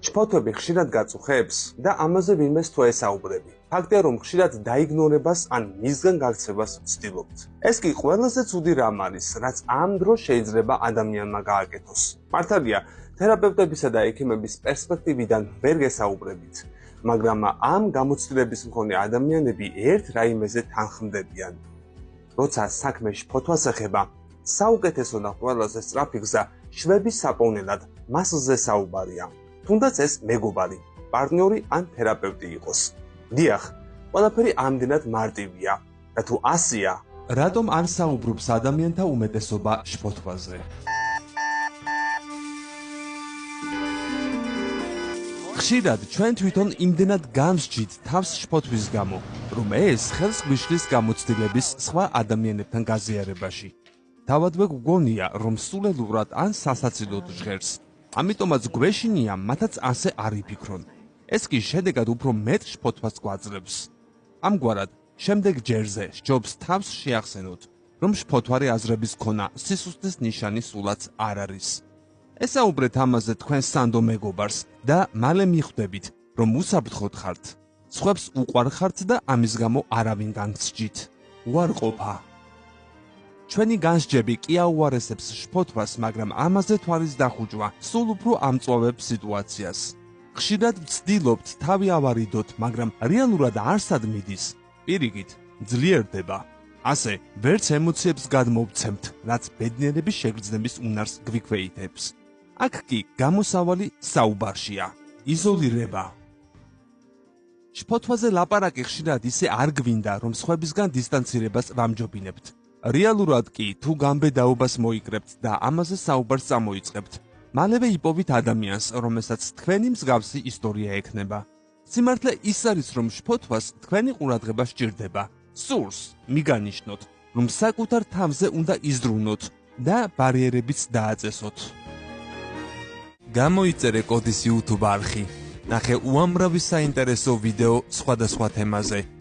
შფოთვები ხშირად გაწუხებს და ამაზე ვინმეს თუ ესაუბრები. ფაქტია, რომ ხშირად დაიგნორებას ან მისგან გაქცევას ვცდილობთ. ეს კი ყველაზე ცუდი რამ არის, რაც ამ დროს შეიძლება ადამიანმა გააკეთოს. მართალია, თერაპევტებისა და ექიმების პერსპექტივიდან ვერ გესაუბრებით, მაგრამ ამ გამოცდილების მქონე ადამიანები ერთ რაიმეზე თანხმდებიან. როცა საქმე შფოთვას ეხება, საუკეთესო და ყველაზე სწრაფი გზა შვების საპოვნელად მასზე საუბარია. თუნდაც ეს მეგობარი, პარტნიორი ან თერაპევტი იყოს. დიახ, ყველაფერი ამდენად მარტივია და თუ ასია, რატომ არ საუბრობს ადამიანთა უმეტესობა შფოთვაზე? ხშირად ჩვენ თვითონ იმდენად გამსჯით თავს შფოთვის გამო, რომ ეს ხელს გვიშლის გამოცდილების სხვა ადამიანებთან გაზიარებაში. თავადვე გვგონია, რომ სულელურად ან სასაცილოდ ჟღერს. ამიტომაც გვეშინია მათაც ასე არ იფიქრონ. ეს კი შედეგად უფრო მეტ შფოთვას გვაძლევს. ამგვარად, შემდეგ ჯერზე სჯობს თავს შეახსენოთ, რომ შფოთვარე აზრების ქონა სისუსტის ნიშანი სულაც არ არის. ესაუბრეთ ამაზე თქვენ სანდო მეგობარს და მალე მიხვდებით, რომ უსაფრთხოდ ხართ. სხვებს უყვარხართ და ამის გამო არავინ განგსჯით. უარყოფა. ჩვენი განსჯები კი აუარესებს შფოთვას, მაგრამ ამაზე თვალის დახუჭვა სულ უფრო ამწვავებს სიტუაციას. ხშირად ვცდილობთ თავი ავარიდოთ, მაგრამ რეალურად არსად მიდის. პირიქით, ძლიერდება. ასე, ვერც ემოციებს გადმოვცემთ, რაც ბედნიერების შეგრძნების უნარს გვიქვეითებს. აქ კი გამოსავალი საუბარშია. იზოლირება. შფოთვაზე ლაპარაკი ხშირად ისე არ გვინდა, რომ სხვებისგან დისტანცირებას ვამჯობინებთ. რეალურად კი, თუ გამბედაობას მოიკრებთ და ამაზე საუბარს წამოიწყებთ, მალევე იპოვით ადამიანს, რომელსაც თქვენი მსგავსი ისტორია ექნება. სიმართლე ის არის, რომ შფოთვას თქვენი ყურადღება სჭირდება. სურს მიგანიშნოთ, რომ საკუთარ თავზე უნდა იზრუნოთ და ბარიერებიც დააწესოთ. გამოიწერე კოდის YouTube არხი. ნახე უამრავი საინტერესო ვიდეო სხვადასხვა თემაზე.